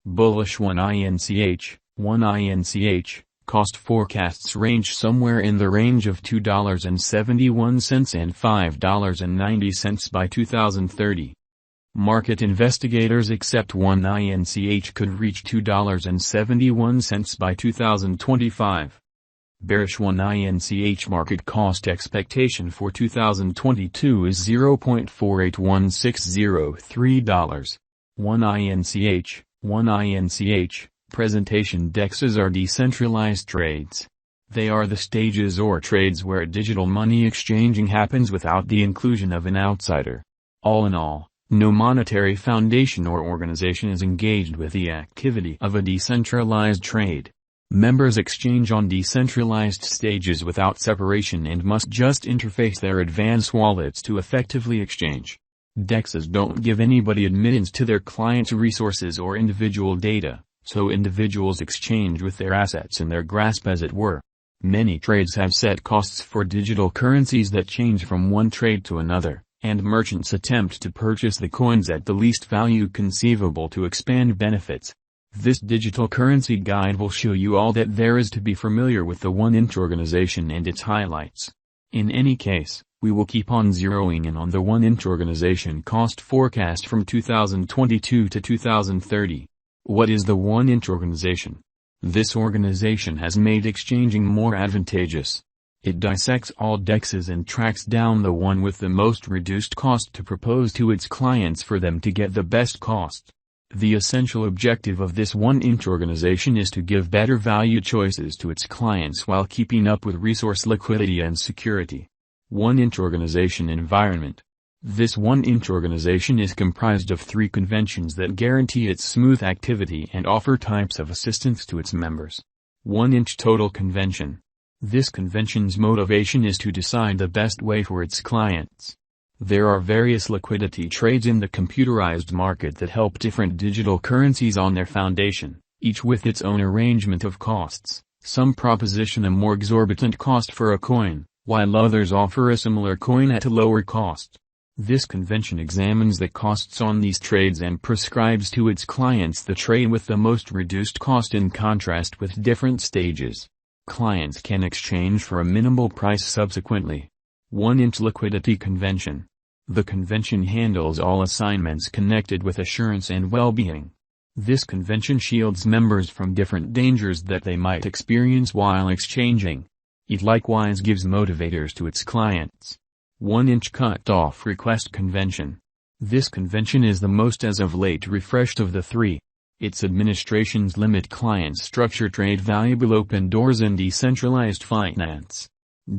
Bullish 1 INCH, cost forecasts range somewhere in the range of $2.71 and $5.90 by 2030. Market investigators accept 1 INCH could reach $2.71 by 2025. Bearish 1 INCH market cost expectation for 2022 is $0.481603. 1 INCH, presentation DEXs are decentralized trades. They are the stages or trades where digital money exchanging happens without the inclusion of an outsider. All in all, no monetary foundation or organization is engaged with the activity of a decentralized trade. Members exchange on decentralized stages without separation and must just interface their advanced wallets to effectively exchange. DEXs don't give anybody admittance to their clients' resources or individual data, so individuals exchange with their assets in their grasp as it were. Many trades have set costs for digital currencies that change from one trade to another, and merchants attempt to purchase the coins at the least value conceivable to expand benefits. This digital currency guide will show you all that there is to be familiar with the 1 INCH organization and its highlights. In any case, we will keep on zeroing in on the 1 INCH organization cost forecast from 2022 to 2030. What is the 1 INCH organization? This organization has made exchanging more advantageous. It dissects all DEXs and tracks down the one with the most reduced cost to propose to its clients for them to get the best cost. The essential objective of this 1 INCH organization is to give better value choices to its clients while keeping up with resource liquidity and security. 1 INCH organization environment. This 1 INCH organization is comprised of 3 conventions that guarantee its smooth activity and offer types of assistance to its members. 1 INCH total convention. This convention's motivation is to decide the best way for its clients. There are various liquidity trades in the computerized market that help different digital currencies on their foundation, each with its own arrangement of costs. Some proposition a more exorbitant cost for a coin, while others offer a similar coin at a lower cost. This convention examines the costs on these trades and prescribes to its clients the trade with the most reduced cost in contrast with different stages. Clients can exchange for a minimal price subsequently. 1 INCH liquidity convention. The convention handles all assignments connected with assurance and well-being. This convention shields members from different dangers that they might experience while exchanging. It likewise gives motivators to its clients. 1 INCH cut-off request convention. This convention is the most as of late refreshed of the 3. Its administrations limit clients structure trade valuable open doors in decentralized finance.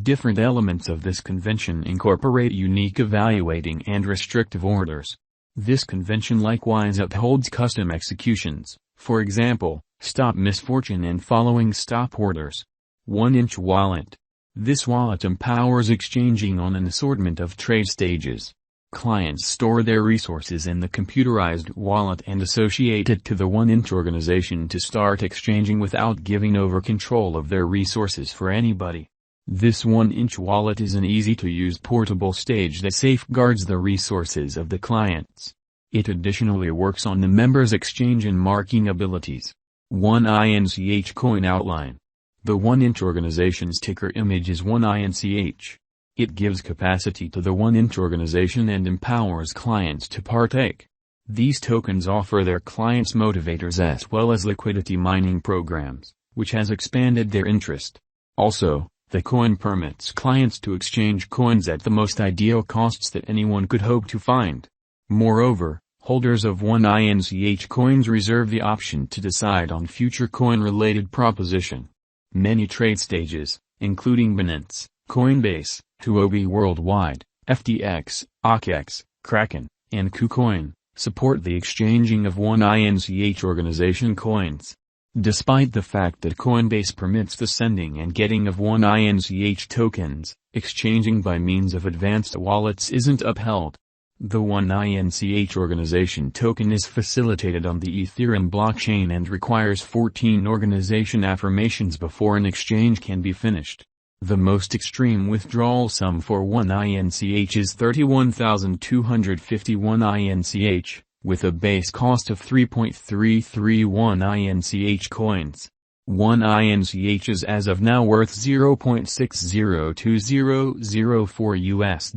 Different elements of this convention incorporate unique evaluating and restrictive orders. This convention likewise upholds custom executions, for example, stop misfortune and following stop orders. 1 INCH wallet. This wallet empowers exchanging on an assortment of trade stages. Clients store their resources in the computerized wallet and associate it to the 1 INCH organization to start exchanging without giving over control of their resources for anybody. This 1 INCH wallet is an easy-to-use portable stage that safeguards the resources of the clients. It additionally works on the members' exchange and marking abilities. 1 INCH coin outline. The 1 INCH organization's ticker image is 1 INCH. It gives capacity to the 1 INCH organization and empowers clients to partake. These tokens offer their clients motivators as well as liquidity mining programs, which has expanded their interest. Also, the coin permits clients to exchange coins at the most ideal costs that anyone could hope to find. Moreover, holders of 1 INCH coins reserve the option to decide on future coin-related proposition. Many trade stages, including Binance, Coinbase, Huobi Worldwide, FTX, OKX, Kraken, and KuCoin, support the exchanging of 1 INCH organization coins. Despite the fact that Coinbase permits the sending and getting of 1 INCH tokens, exchanging by means of advanced wallets isn't upheld. The 1 INCH organization token is facilitated on the Ethereum blockchain and requires 14 organization affirmations before an exchange can be finished. The most extreme withdrawal sum for 1 INCH is 31,251 INCH, with a base cost of 3.331 INCH coins. 1 INCH is as of now worth $0.602004 US.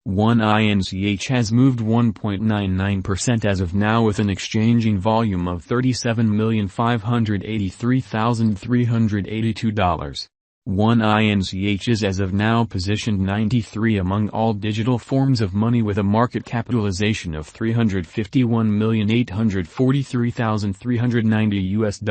1 INCH has moved 1.99% as of now with an exchanging volume of $37,583,382. 1 INCH is as of now positioned 93 among all digital forms of money with a market capitalization of $351,843,390 US.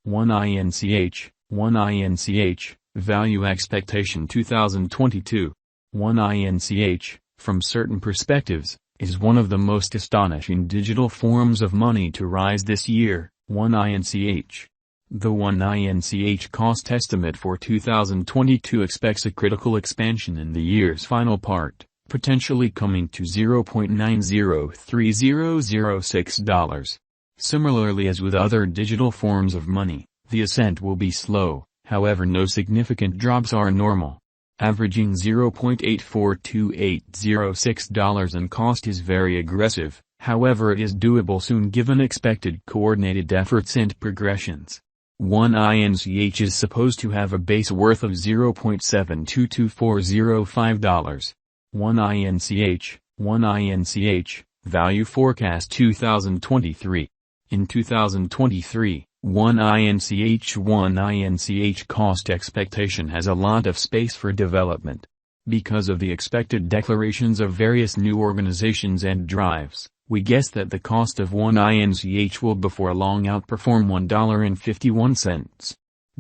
1 INCH, 1 INCH, Value Expectation 2022. 1 INCH, from certain perspectives, is one of the most astonishing digital forms of money to rise this year. 1 INCH. The 1 INCH cost estimate for 2022 expects a critical expansion in the year's final part, potentially coming to $0.903006. Similarly as with other digital forms of money, the ascent will be slow, however no significant drops are normal. Averaging $0.842806 in cost is very aggressive, however it is doable soon given expected coordinated efforts and progressions. 1 INCH is supposed to have a base worth of $0.722405. 1 INCH, 1 INCH, Value Forecast 2023. In 2023, 1 INCH cost expectation has a lot of space for development. Because of the expected declarations of various new organizations and drives, we guess that the cost of 1 INCH will before long outperform $1.51.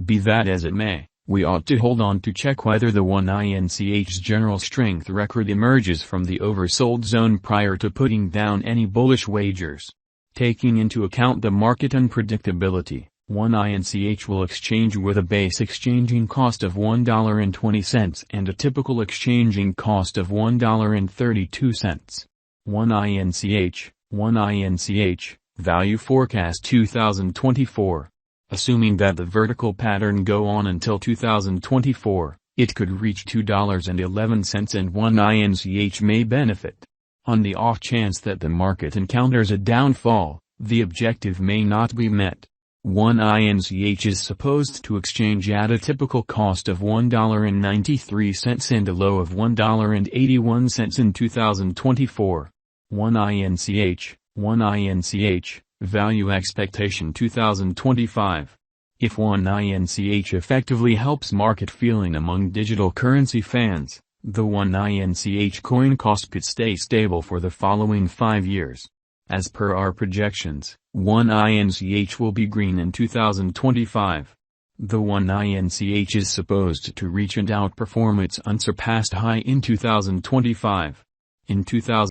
Be that as it may, we ought to hold on to check whether the 1 INCH's general strength record emerges from the oversold zone prior to putting down any bullish wagers. Taking into account the market unpredictability, 1 INCH will exchange with a base exchanging cost of $1.20 and a typical exchanging cost of $1.32. 1 INCH, 1 INCH, Value Forecast 2024. Assuming that the vertical pattern go on until 2024, it could reach $2.11 and 1 INCH may benefit. On the off chance that the market encounters a downfall, the objective may not be met. 1 INCH is supposed to exchange at a typical cost of $1.93 and a low of $1.81 in 2024. 1 INCH, 1 INCH, Value Expectation 2025. If 1 INCH effectively helps market feeling among digital currency fans, the 1 INCH coin cost could stay stable for the following 5 years. As per our projections, 1 INCH will be green in 2025. The 1 INCH is supposed to reach and outperform its unsurpassed high in 2025. In 2000